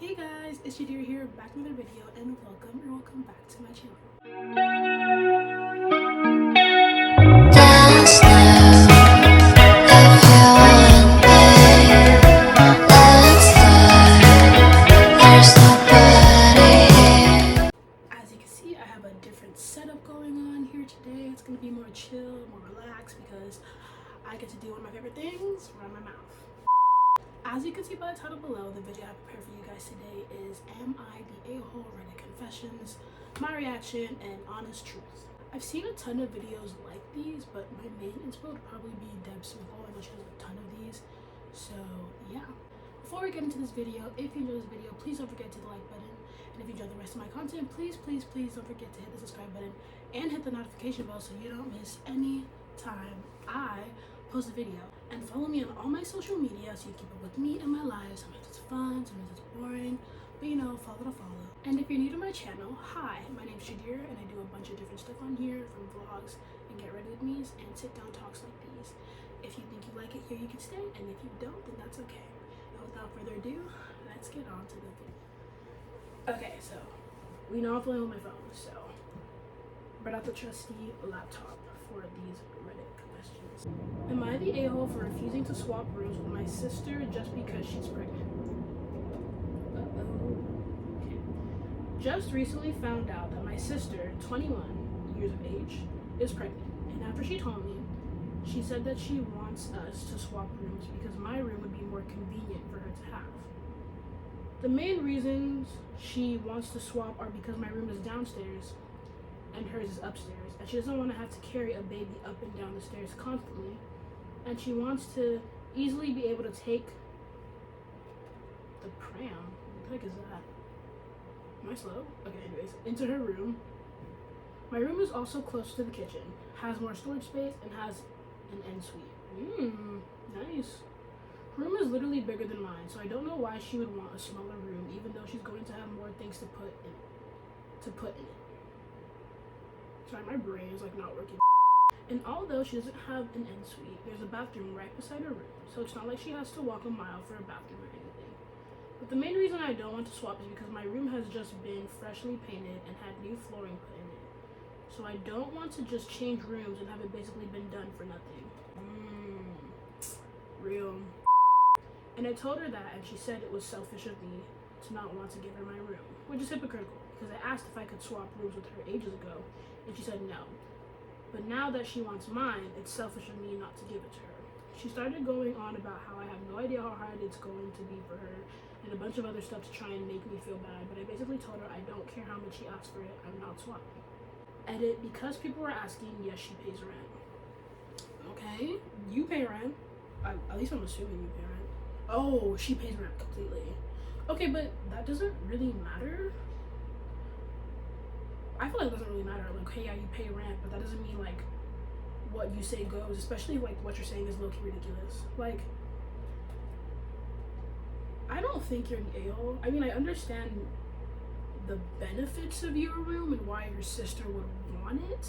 Hey guys, it's Chidera here, back with another video, and welcome back to my channel. As you can see, I have a different setup going on here today. It's going to be more chill, more relaxed, because I get to do one of my favorite things, run my mouth. As you can see by the title below, the video I prepared for you guys today is Am I the A-hole? Reddit confessions, my reaction, and honest truth. I've seen a ton of videos like these, but my main inspo would probably be Deb Simple. I know she has a ton of these, so yeah. Before we get into this video, if you enjoyed this video, please don't forget to hit the like button. And if you enjoy the rest of my content, please don't forget to hit the subscribe button and hit the notification bell so you don't miss any time I post a video. And follow me on all my social media so you keep up with me and my life. Sometimes it's fun, sometimes it's boring, but you know, follow to follow. And if you're new to my channel, hi, my name's Chidera, and I do a bunch of different stuff on here, from vlogs and get ready with me's and sit down talks like these. If you think you like it here, you can stay, and if you don't, then that's okay. And without further ado, let's get on to the video. Okay, so we know I'm playing with my phone, so brought out the trusty laptop for these Reddit questions. Am I the a-hole for refusing to swap rooms with my sister just because she's pregnant? Okay. Just recently found out that my sister, 21 years of age, is pregnant, and after she told me, she said that she wants us to swap rooms because my room would be more convenient for her to have. The main reasons she wants to swap are because my room is downstairs and hers is upstairs, and she doesn't want to have to carry a baby up and down the stairs constantly, and she wants to easily be able to take the pram, what the heck is that? Am I slow? Okay, anyways, into her room. My room is also close to the kitchen, has more storage space, and has an ensuite. Nice. Her room is literally bigger than mine, so I don't know why she would want a smaller room, even though she's going to have more things to put in it. Sorry, my brain is like not working. And although she doesn't have an ensuite, there's a bathroom right beside her room, so it's not like she has to walk a mile for a bathroom or anything. But the main reason I don't want to swap is because my room has just been freshly painted and had new flooring put in it. So I don't want to just change rooms and have it basically been done for nothing. Real. And I told her that, and she said it was selfish of me to not want to give her my room, which is hypocritical, because I asked if I could swap rooms with her ages ago, and she said no. But now that she wants mine, it's selfish of me not to give it to her. She started going on about how I have no idea how hard it's going to be for her, and a bunch of other stuff to try and make me feel bad, but I basically told her I don't care how much she asks for it, I'm not swapping. Edit, because people were asking, yes, she pays rent. Okay, you pay rent. At least I'm assuming you pay rent. Oh, she pays rent completely. Okay, but that doesn't really matter. I feel like it doesn't really matter. Like, hey, yeah, you pay rent, but that doesn't mean like what you say goes, especially like what you're saying is low-key ridiculous. Like, I don't think you're an a-hole. I mean, I understand the benefits of your room and why your sister would want it,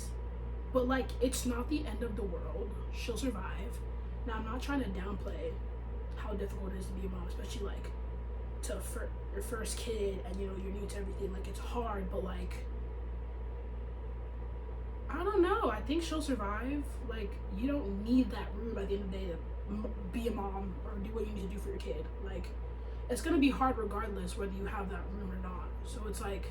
but like, it's not the end of the world. She'll survive. Now, I'm not trying to downplay how difficult it is to be a mom, especially like to your first kid, and you know, you're new to everything. Like, it's hard, but like, I don't know, I think she'll survive. Like, you don't need that room at the end of the day to be a mom or do what you need to do for your kid. Like, it's gonna be hard regardless whether you have that room or not. So it's like,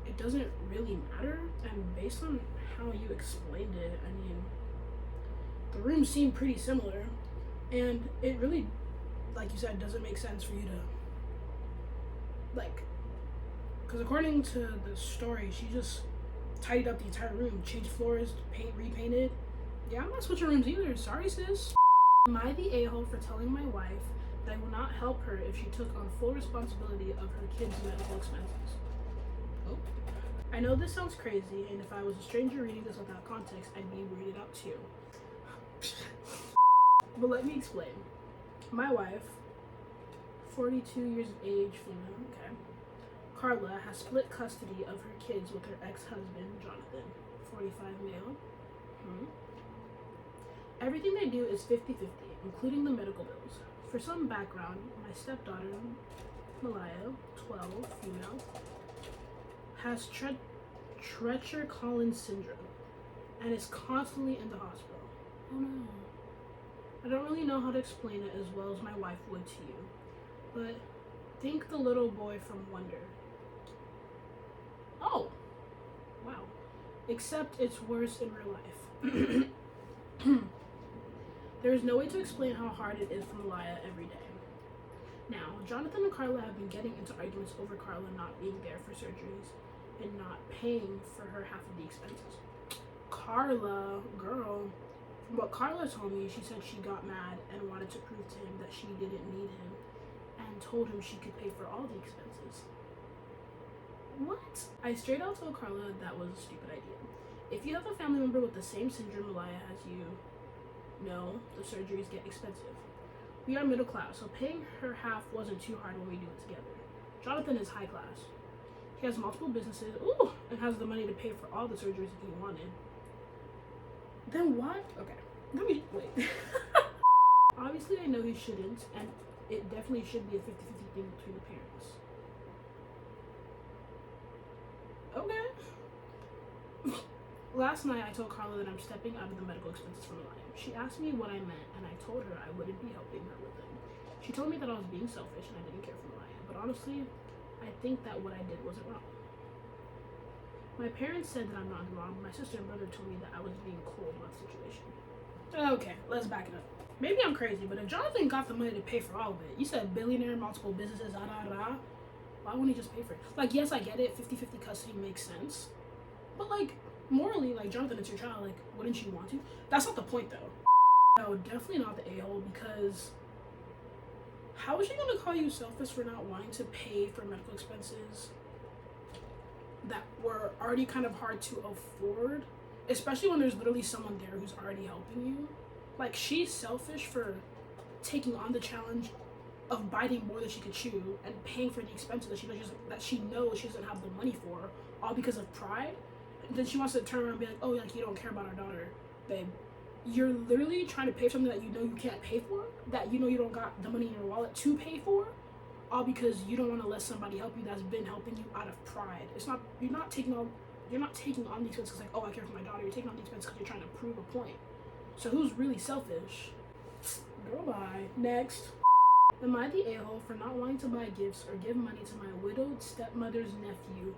it doesn't really matter. And based on how you explained it, I mean, the rooms seem pretty similar, and it really, like you said, doesn't make sense for you to, like, because according to the story, she just tidied up the entire room, changed floors, repainted. Yeah, I'm not switching rooms either. Sorry, sis. Am I the a-hole for telling my wife that I will not help her if she took on full responsibility of her kids' medical expenses? Oh. I know this sounds crazy, and if I was a stranger reading this without context, I'd be weirded out too. But let me explain. My wife, 42 years of age, female, okay, Carla, has split custody of her kids with her ex-husband, Jonathan, 45 male. Everything they do is 50-50, including the medical bills. For some background, my stepdaughter Malaya, 12, female, has Treacher Collins syndrome and is constantly in the hospital. Oh no. I don't really know how to explain it as well as my wife would to you, but think the little boy from Wonder. Oh, wow. Except it's worse in real life. There is no way to explain how hard it is for Malaya every day. Now, Jonathan and Carla have been getting into arguments over Carla not being there for surgeries and not paying for her half of the expenses. Carla, girl, from what Carla told me, she said she got mad and wanted to prove to him that she didn't need him and told him she could pay for all the expenses. What? I straight out told Carla that was a stupid idea. If you have a family member with the same syndrome Malaya has, you know the surgeries get expensive. We are middle class, so paying her half wasn't too hard when we do it together. Jonathan is high class. He has multiple businesses, and has the money to pay for all the surgeries if he wanted. Then what? Okay, let me wait. Obviously, I know he shouldn't, and it definitely should be a 50-50 thing between the parents. Okay. Last night, I told Carla that I'm stepping out of the medical expenses for Malaya. She asked me what I meant, and I told her I wouldn't be helping her with them. She told me that I was being selfish and I didn't care for Malaya, but honestly, I think that what I did wasn't wrong. My parents said that I'm not wrong. My sister and brother told me that I was being cool about the situation. Okay, let's back it up. Maybe I'm crazy, but if Jonathan got the money to pay for all of it, you said billionaire, multiple businesses, why wouldn't he just pay for it? Like, yes, I get it, 50-50 custody makes sense, but like, morally, like, Jonathan, it's your child, like, wouldn't you want to? That's not the point, though. No, definitely not the a-hole, because how is she gonna call you selfish for not wanting to pay for medical expenses that were already kind of hard to afford, especially when there's literally someone there who's already helping you? Like, she's selfish for taking on the challenge of biting more than she could chew and paying for the expenses that she knows she doesn't have the money for, all because of pride. And then she wants to turn around and be like, oh, like, you don't care about our daughter, babe. You're literally trying to pay for something that you know you can't pay for, that you know you don't got the money in your wallet to pay for, all because you don't want to let somebody help you that's been helping you out of pride. It's not, you're not taking on the expenses like, oh, I care for my daughter. You're taking on the expenses because you're trying to prove a point. So who's really selfish? Girl, bye. Next. Am I the a-hole for not wanting to buy gifts or give money to my widowed stepmother's nephew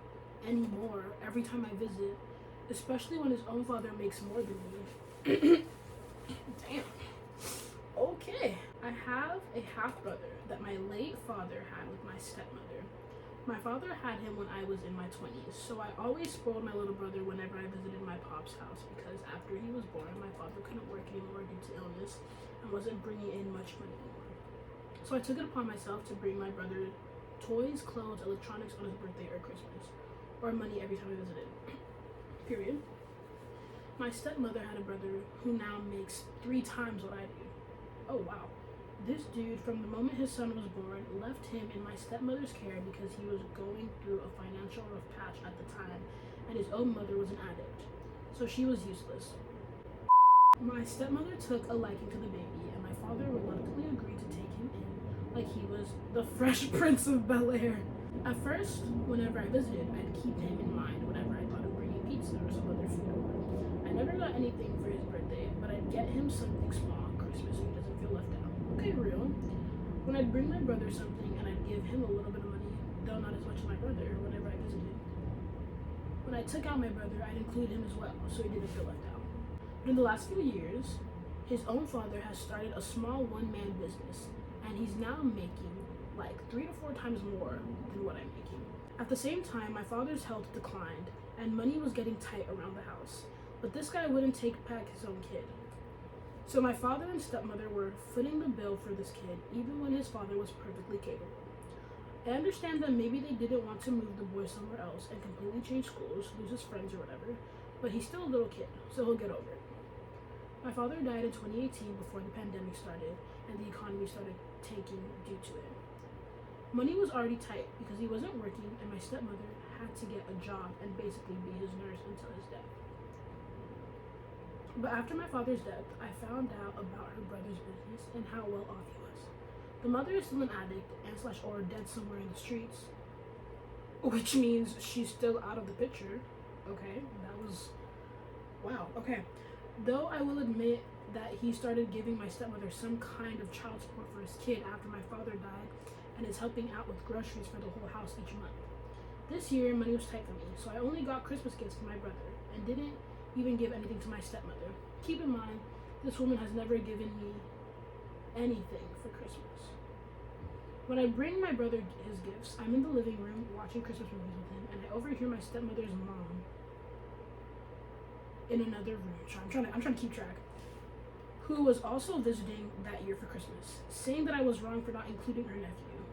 anymore every time I visit, especially when his own father makes more than me? Damn. Okay. I have a half-brother that my late father had with my stepmother. My father had him when I was in my 20s, so I always spoiled my little brother whenever I visited my pop's house because after he was born, my father couldn't work anymore due to illness and wasn't bringing in much money anymore. So I took it upon myself to bring my brother toys, clothes, electronics on his birthday or Christmas, or money every time I visited. Period. My stepmother had a brother who now makes 3 times what I do. Oh wow. This dude, from the moment his son was born, left him in my stepmother's care because he was going through a financial rough patch at the time, and his own mother was an addict, so she was useless. My stepmother took a liking to the baby, and my father reluctantly agreed to take him in like he was the Fresh Prince of Bel-Air. At first, whenever I visited, I'd keep him in mind whenever I thought of bringing pizza or some other food over. I never got anything for his birthday, but I'd get him something small on Christmas so he doesn't feel left out. Okay, real. When I'd bring my brother something and I'd give him a little bit of money, though not as much as my brother, whenever I visited. When I took out my brother, I'd include him as well, so he didn't feel left out. But in the last few years, his own father has started a small one-man business, and he's now making like 3 to 4 times more than what I'm making. At the same time, my father's health declined, and money was getting tight around the house. But this guy wouldn't take back his own kid. So my father and stepmother were footing the bill for this kid, even when his father was perfectly capable. I understand that maybe they didn't want to move the boy somewhere else and completely change schools, lose his friends or whatever, but he's still a little kid, so he'll get over it. My father died in 2018 before the pandemic started and the economy started tanking due to it. Money was already tight because he wasn't working, and my stepmother had to get a job and basically be his nurse until his death. But after my father's death, I found out about her brother's business and how well off he was. The mother is still an addict and slash or dead somewhere in the streets, which means she's still out of the picture. Okay, that was, wow, okay. Though I will admit that he started giving my stepmother some kind of child support for his kid after my father died and is helping out with groceries for the whole house each month. This year, money was tight for me, so I only got Christmas gifts for my brother and didn't even give anything to my stepmother. Keep in mind, this woman has never given me anything for Christmas. When I bring my brother his gifts, I'm in the living room watching Christmas movies with him, and I overhear my stepmother's mom in another room. I'm trying to keep track. Who was also visiting that year for Christmas, saying that I was wrong for not including her nephew.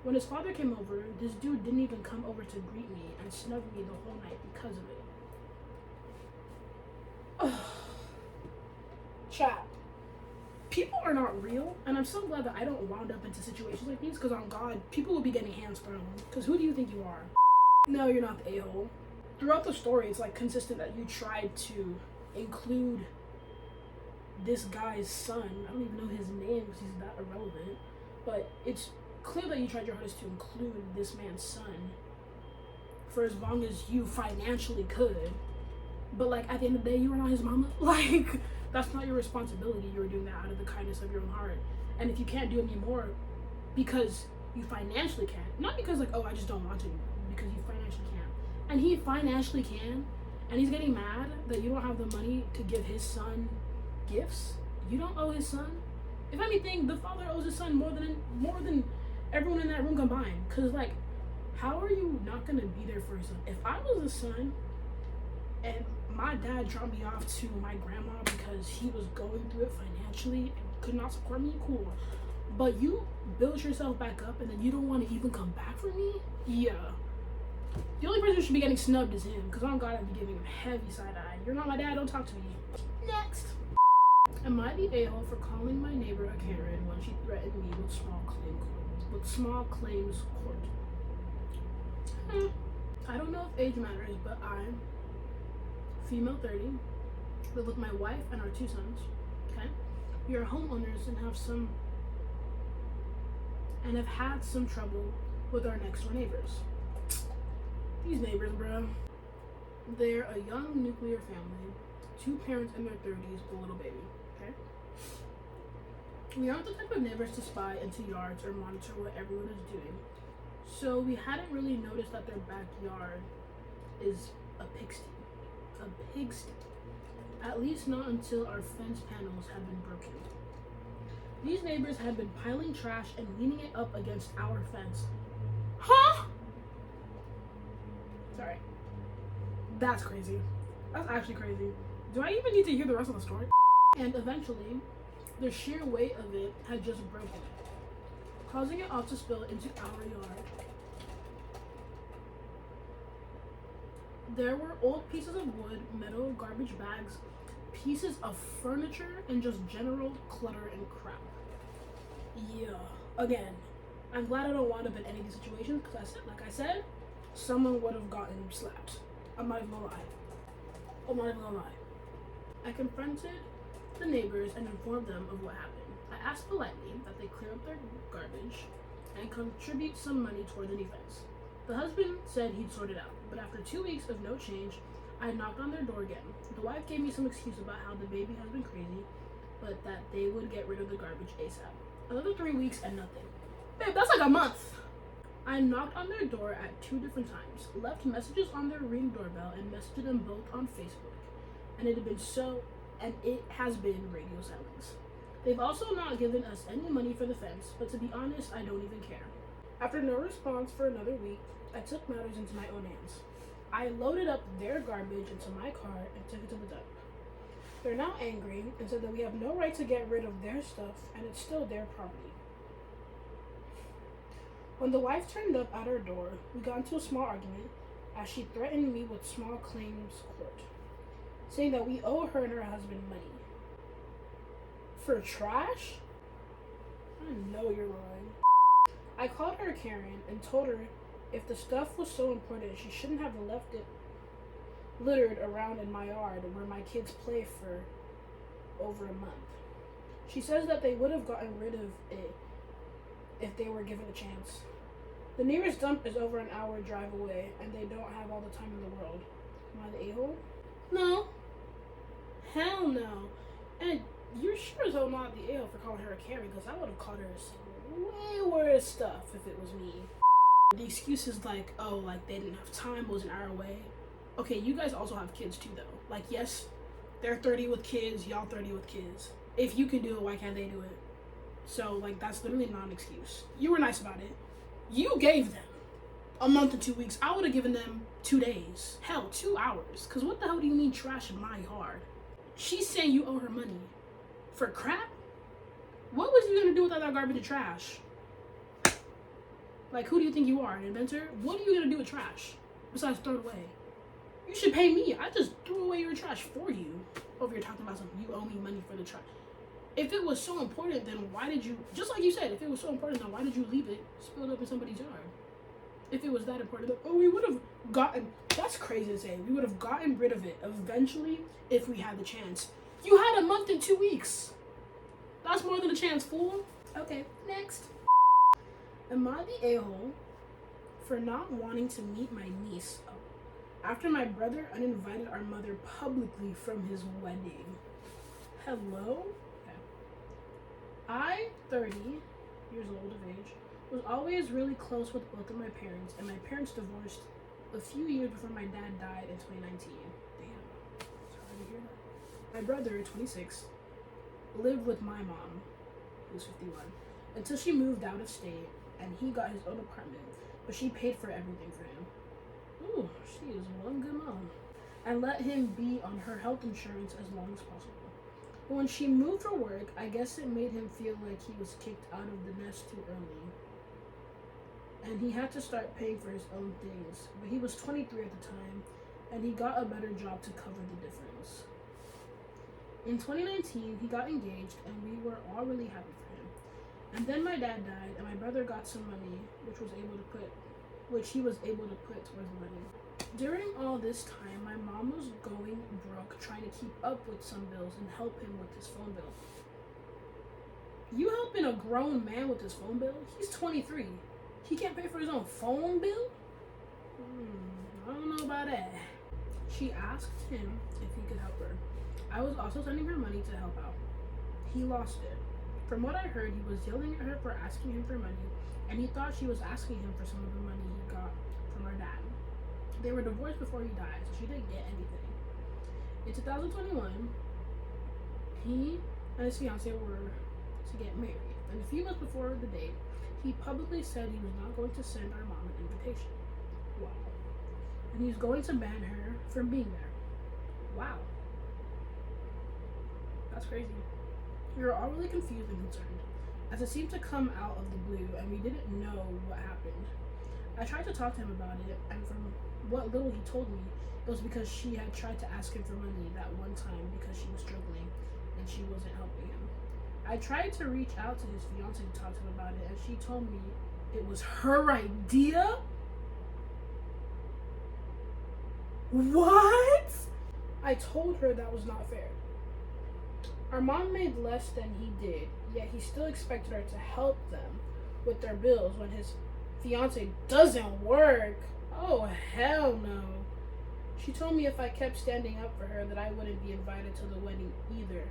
When his father came over, this dude didn't even come over to greet me and snub me the whole night because of it. Ugh. Chat. People are not real, and I'm so glad that I don't wound up into situations like these, because on God, people will be getting hands thrown. Because who do you think you are? No, you're not the a-hole. Throughout the story, it's like consistent that you tried to include this guy's son. I don't even know his name because he's that irrelevant, but it's clear that you tried your hardest to include this man's son for as long as you financially could, but like at the end of the day, you were not his mama. Like, that's not your responsibility. You were doing that out of the kindness of your own heart, and if you can't do it anymore because you financially can't, not because like, oh, I just don't want to, because you financially can't, and he financially can, and he's getting mad that you don't have the money to give his son gifts. You don't owe his son. If anything, the father owes his son more than everyone in that room combined. Cause like, how are you not gonna be there for his son? If I was a son and my dad dropped me off to my grandma because he was going through it financially and could not support me, cool. But you build yourself back up and then you don't want to even come back for me? Yeah. The only person who should be getting snubbed is him, because on God, I'd be giving him heavy side eye. You're not my dad, don't talk to me. Next. Am I the a-hole for calling my neighbor a Karen when she threatened me with small claims court? I don't know if age matters, but I'm female 30, live with my wife and our 2 sons. Okay, we are homeowners and have had some trouble with our next door neighbors. These neighbors, bro, they're a young nuclear family, 2 parents in their 30s, a little baby. Okay, we aren't the type of neighbors to spy into yards or monitor what everyone is doing, so we hadn't really noticed that their backyard is a pigsty. At least not until our fence panels had been broken. These neighbors had been piling trash and leaning it up against our fence. Huh? Sorry. That's crazy. That's actually crazy. Do I even need to hear the rest of the story? And eventually, the sheer weight of it had just broken it, causing it all to spill into our yard. There were old pieces of wood, metal, garbage bags, pieces of furniture, and just general clutter and crap. Yeah. Again, I'm glad I don't wind up in any of these situations, because like I said, someone would have gotten slapped. I'm not even gonna lie. I confronted the neighbors and informed them of what happened. I asked politely that they clear up their garbage and contribute some money toward the new fence. The husband said he'd sort it out, but after 2 weeks of no change, I knocked on their door again. The wife gave me some excuse about how the baby has been crazy, but that they would get rid of the garbage ASAP. Another 3 weeks and nothing. Babe, that's like a month. I knocked on their door at 2 different times, left messages on their Ring doorbell, and messaged them both on Facebook. And it has been radio silence. They've also not given us any money for the fence, but to be honest, I don't even care. After no response for another week, I took matters into my own hands. I loaded up their garbage into my car and took it to the dump. They're now angry and said that we have no right to get rid of their stuff and it's still their property. When the wife turned up at our door, we got into a small argument as she threatened me with small claims court, saying that we owe her and her husband money. For trash? I know you're lying. I called her Karen and told her if the stuff was so important, she shouldn't have left it littered around in my yard where my kids play for over a month. She says that they would have gotten rid of it if they were given a chance. The nearest dump is over an hour drive away, and they don't have all the time in the world. Am I the a-hole? No. Hell no. And you're sure as hell not the a-hole for calling her a Karen, because I would have called her some way worse stuff if it was me. The excuse is like, oh, like they didn't have time, it was an hour away. Okay, you guys also have kids too, though. Like, yes, they're 30 with kids, y'all 30 with kids. If you can do it, why can't they do it? So, like, that's literally not an excuse. You were nice about it. You gave them a month and 2 weeks. I would have given them 2 days. Hell, 2 hours. Because what the hell do you mean trash in my yard? She's saying you owe her money. For crap? What was you going to do with all that garbage and trash? Like, who do you think you are, an inventor? What are you going to do with trash? Besides throw it away. You should pay me. I just threw away your trash for you. Over here talking about something. You owe me money for the trash. If it was so important, then why did you, just like you said, if it was so important, then why did you leave it spilled up in somebody's yard? If it was that important, oh, we would have gotten, that's crazy to say, we would have gotten rid of it eventually if we had the chance. You had a month and 2 weeks. That's more than a chance, fool. Okay, next. Am I the a-hole for not wanting to meet my niece after my brother uninvited our mother publicly from his wedding? Hello? I, 30 years old of age, was always really close with both of my parents, and my parents divorced a few years before my dad died in 2019. Damn, sorry to hear that. My brother, 26, lived with my mom, who's 51, until she moved out of state, and he got his own apartment, but she paid for everything for him. Ooh, she is one good mom. And let him be on her health insurance as long as possible. But when she moved for work, I guess it made him feel like he was kicked out of the nest too early. And he had to start paying for his own things. But he was 23 at the time, and he got a better job to cover the difference. In 2019, he got engaged, and we were all really happy for him. And then my dad died, and my brother got some money, which he was able to put towards the wedding. During all this time, my mom was going broke trying to keep up with some bills and help him with his phone bill. You helping a grown man with his phone bill? He's 23. He can't pay for his own phone bill? I don't know about that. She asked him if he could help her. I was also sending her money to help out. He lost it. From what I heard, he was yelling at her for asking him for money, and he thought she was asking him for some of the money he got from her dad. They were divorced before he died, so she didn't get anything. In 2021, he and his fiancée were to get married, and a few months before the date, he publicly said he was not going to send our mom an invitation. Wow. And he was going to ban her from being there. Wow. That's crazy. We were all really confused and concerned, as it seemed to come out of the blue, and we didn't know what happened. I tried to talk to him about it, and from what little he told me, it was because she had tried to ask him for money that one time because she was struggling and she wasn't helping him. I tried to reach out to his fiancée to talk to him about it, and she told me it was her idea? What? I told her that was not fair. Our mom made less than he did, yet he still expected her to help them with their bills when his fiance doesn't work. Oh, hell no. She told me if I kept standing up for her that I wouldn't be invited to the wedding either.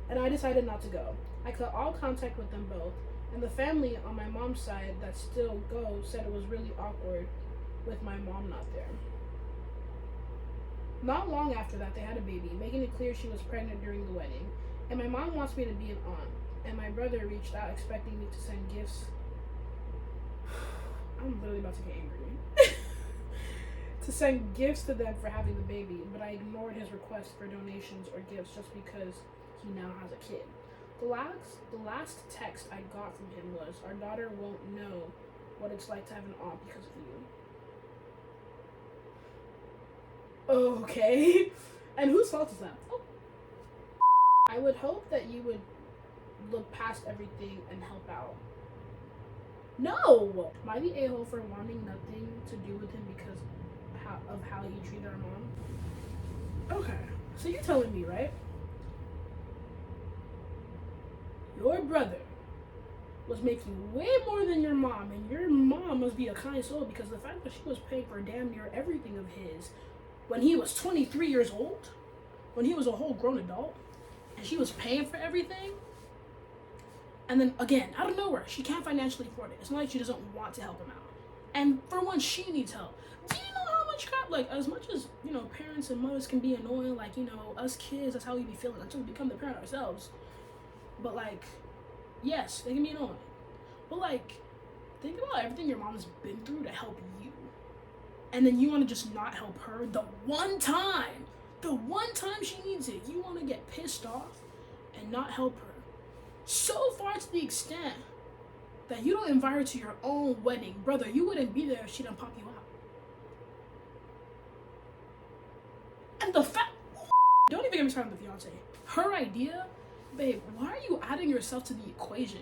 And I decided not to go. I cut all contact with them both, and the family on my mom's side that still goes said it was really awkward with my mom not there. Not long after that, they had a baby, making it clear she was pregnant during the wedding. And my mom wants me to be an aunt. And my brother reached out expecting me to send gifts. I'm literally about to get angry. To send gifts to them for having the baby, but I ignored his request for donations or gifts just because he now has a kid. The last text I got from him was, "Our daughter won't know what it's like to have an aunt because of you." Okay. And whose fault is that? Oh. I would hope that you would look past everything and help out. No! Am I the a-hole for wanting nothing to do with him because of how he treated our mom? Okay. So you're telling me, right, your brother was making way more than your mom, and your mom must be a kind soul, because the fact that she was paying for damn near everything of his when he was 23 years old, when he was a whole grown adult, and she was paying for everything, and then again, out of nowhere, she can't financially afford it. It's not like she doesn't want to help him out. And for one, she needs help. Do you know how much crap, like, as much as, you know, parents and mothers can be annoying, like, you know, us kids, that's how we be feeling until we become the parent ourselves. But, like, yes, they can be annoying. But, like, think about everything your mom has been through to help you. And then you want to just not help her the one time she needs it. You want to get pissed off and not help her. So far to the extent that you don't invite her to your own wedding. Brother, you wouldn't be there if she didn't pop you out. And the fact, don't even get me started on the fiance. Her idea, babe, why are you adding yourself to the equation?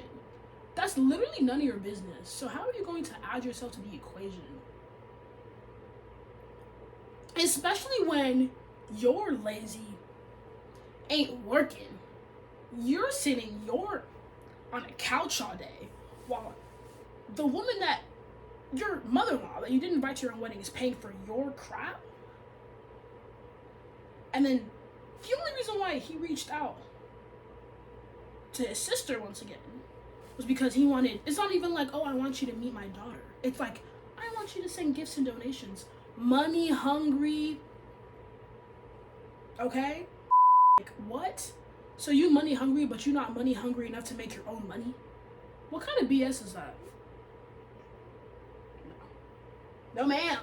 That's literally none of your business. So how are you going to add yourself to the equation? Especially when you're lazy, ain't working. You're sitting, you're on a couch all day, while the woman that, your mother-in-law that you didn't invite to your own wedding, is paying for your crap. And then the only reason why he reached out to his sister once again was because he wanted, it's not even like, oh, I want you to meet my daughter. It's like, I want you to send gifts and donations. Money hungry. Okay? Like, what? So you money hungry, but you're not money hungry enough to make your own money? What kind of BS is that? No ma'am.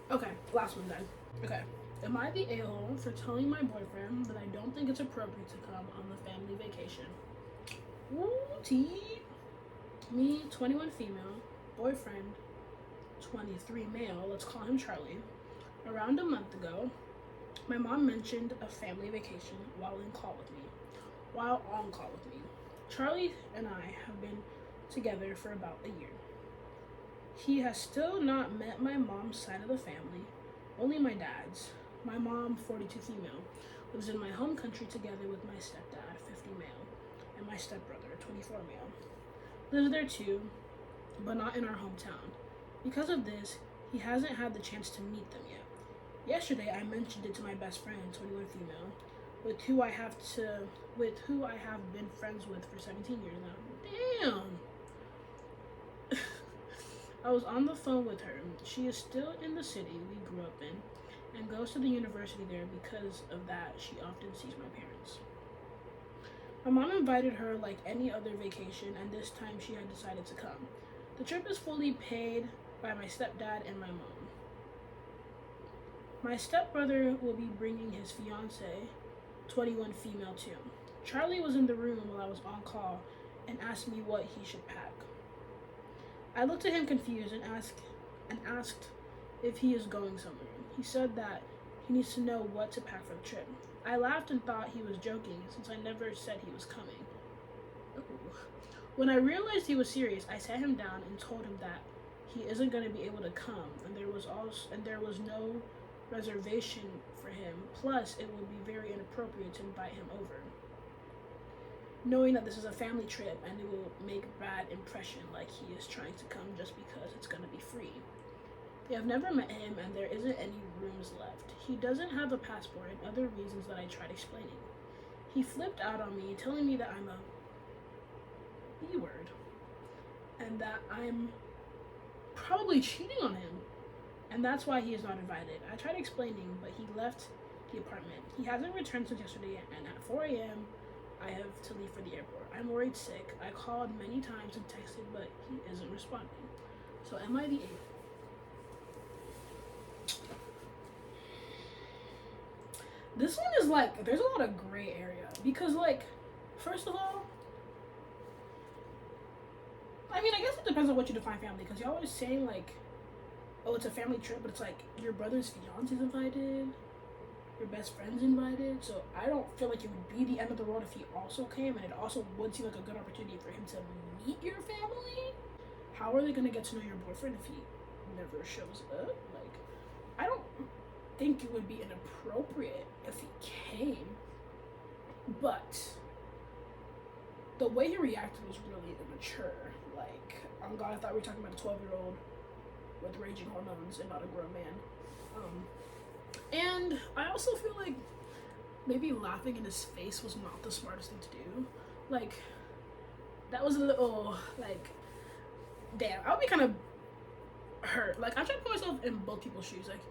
Okay, last one then. Okay. Am I the a-hole for telling my boyfriend that I don't think it's appropriate to come on the family vacation? Woo, tea. Me, 21 female, boyfriend, 23 male, let's call him Charlie. Around a month ago, my mom mentioned a family vacation while on call with me. Charlie and I have been together for about a year. He has still not met my mom's side of the family, only my dad's. My mom, 42 female, lives in my home country together with my stepdad, 50 male, and my stepbrother, 24 male. Lives there too, but not in our hometown. Because of this, he hasn't had the chance to meet them yet. Yesterday, I mentioned it to my best friend, 21 female, with who I have been friends with for 17 years now. Damn! I was on the phone with her. She is still in the city we grew up in and goes to the university there. Because of that, she often sees my parents. My mom invited her like any other vacation, and this time she had decided to come. The trip is fully paid by my stepdad and my mom. My stepbrother will be bringing his fiance, 21 female too. Charlie was in the room while I was on call and asked me what he should pack. I looked at him confused and asked if he is going somewhere. He said that he needs to know what to pack for the trip. I laughed and thought he was joking since I never said he was coming. Ooh. When I realized he was serious, I sat him down and told him that he isn't going to be able to come, and there was no reservation for him. Plus, it would be very inappropriate to invite him over, knowing that this is a family trip and it will make a bad impression, like he is trying to come just because it's going to be free. They have never met him and there isn't any rooms left. He doesn't have a passport and other reasons that I tried explaining. He flipped out on me, telling me that I'm a B-word and that I'm probably cheating on him, and that's why he is not invited. I tried explaining, but he left the apartment. He hasn't returned since yesterday, and at 4 a.m. I have to leave for the airport. I'm worried sick. I called many times and texted, but he isn't responding. So am I the a-hole? This one is like, there's a lot of gray area, because like, first of all, I mean, I guess it depends on what you define family, because y'all always saying like, oh, it's a family trip, but it's like your brother's fiance's invited, your best friend's invited, so I don't feel like it would be the end of the world if he also came, and it also would seem like a good opportunity for him to meet your family. How are they gonna get to know your boyfriend if he never shows up? Like, I don't think it would be inappropriate if he came, but the way he reacted was really immature. Like, oh God, I thought we were talking about a 12-year-old with raging hormones and not a grown man. And I also feel like maybe laughing in his face was not the smartest thing to do. Like, that was a little, like, damn, I would be kind of hurt. Like, I try to put myself in both people's shoes. Like,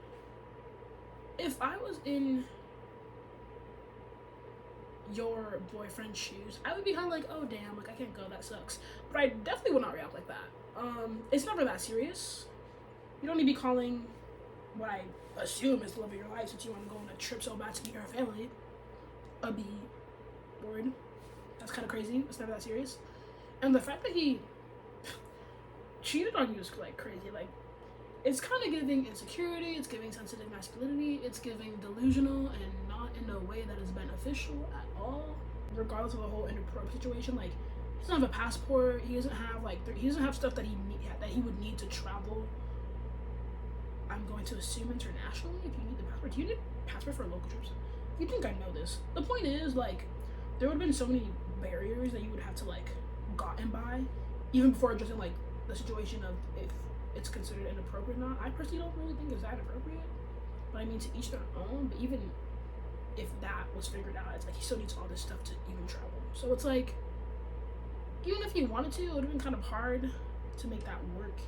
if I was in your boyfriend's shoes, I would be kind of like, oh damn, like I can't go, that sucks. But I definitely would not react like that. It's never that serious. You don't need to be calling what I assume is the love of your life, since you want to go on a trip so bad to meet her family, a B word. That's kind of crazy. It's never that serious. And the fact that he cheated on you is like crazy. Like, it's kind of giving insecurity, it's giving sensitive masculinity, it's giving delusional, and not in a way that is beneficial at all. Regardless of the whole inappropriate situation, like, he doesn't have a passport, he doesn't have like, he doesn't have stuff that he would need to travel. I'm going to assume internationally. If you need the passport, do you need a passport for local trips? You think I know this? The point is, like, there would have been so many barriers that you would have to like gotten by, even before addressing like the situation of if it's considered inappropriate or not. I personally don't really think it's that appropriate, but I mean, to each their own. But even if that was figured out, it's like he still needs all this stuff to even travel. So it's like, even if he wanted to, it would have been kind of hard to make that work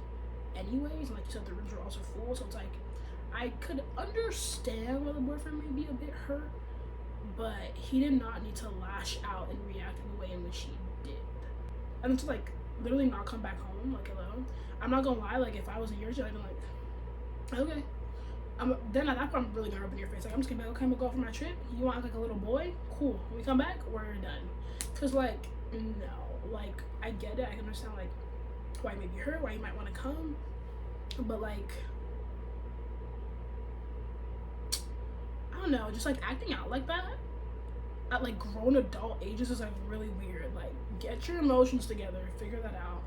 anyways. And like you said, the rooms were also full, so it's like, I could understand why the boyfriend may be a bit hurt, but he did not need to lash out and react in the way in which he did. And then to like literally not come back home, like, hello. I'm not gonna lie, like, if I was in your shit, I'd be like, okay. Then at that point, I'm really gonna rub in your face. Like, I'm just gonna be like, okay, I'm gonna go for my trip. You want to act like a little boy? Cool. When we come back, we're done. Cause like, no, like, I get it. I can understand like why you may be hurt, why you might want to come, but like, I don't know, just like acting out like that at like grown adult ages is like really weird. Like, get your emotions together, figure that out.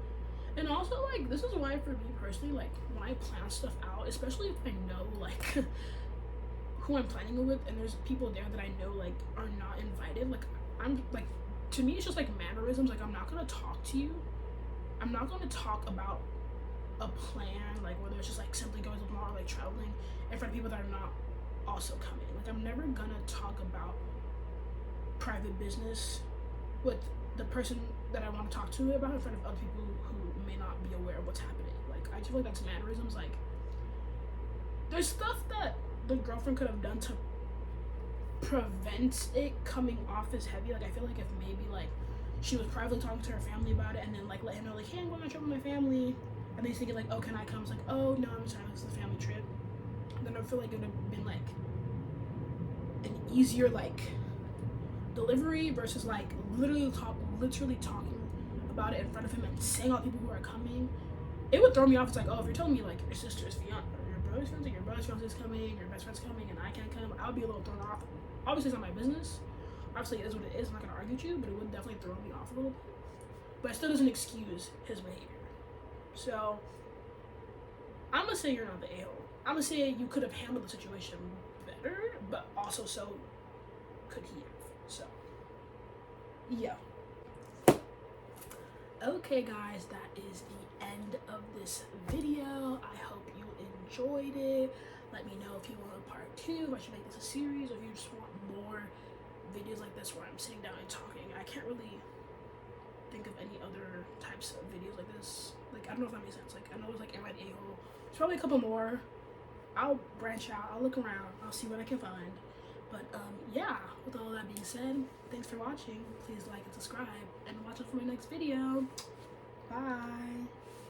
And also, like, this is why for me personally, like, when I plan stuff out, especially if I know like who I'm planning it with and there's people there that I know like are not invited, like, I'm like, to me it's just like mannerisms. Like, I'm not gonna talk to you, I'm not gonna talk about a plan, like whether it's just like simply going to the mall or like traveling in front of people that are not also coming. Like, I'm never gonna talk about private business with the person that I want to talk to about in front of other people who may not be aware of what's happening. Like, I just feel like that's mannerisms. Like, there's stuff that the girlfriend could have done to prevent it coming off as heavy. Like, I feel like if maybe like she was privately talking to her family about it and then like let him know like, hey, I'm going on a trip with my family, and then he's thinking like, oh, can I come? It's like, oh no, I'm sorry, this is a family trip. Then I feel like it would have been like an easier like delivery versus like literally talking about it in front of him and saying all the people who are coming. It would throw me off. It's like, oh, if you're telling me like your sister's fiance or your brother's fiance, your brother's fiance is coming, your best friend's coming, and I can't come, I would be a little thrown off. Obviously, it's not my business. Obviously, it is what it is. I'm not gonna argue with you, but it would definitely throw me off a little bit. But it still doesn't excuse his behavior. So I'm gonna say you're not the a-hole. I'm gonna say you could have handled the situation better, but also so could he have. So yeah. Okay guys, that is the end of this video. I hope you enjoyed it. Let me know if you want a part 2, if I should make this a series, or if you just want more videos like this where I'm sitting down and talking. I can't really think of any other types of videos like this. Like, I don't know if that makes sense. Like, I know there's like Am I the A-hole? There's probably a couple more. I'll branch out, I'll look around, I'll see what I can find. But yeah, with all that being said, thanks for watching. Please like and subscribe and watch out for my next video. Bye.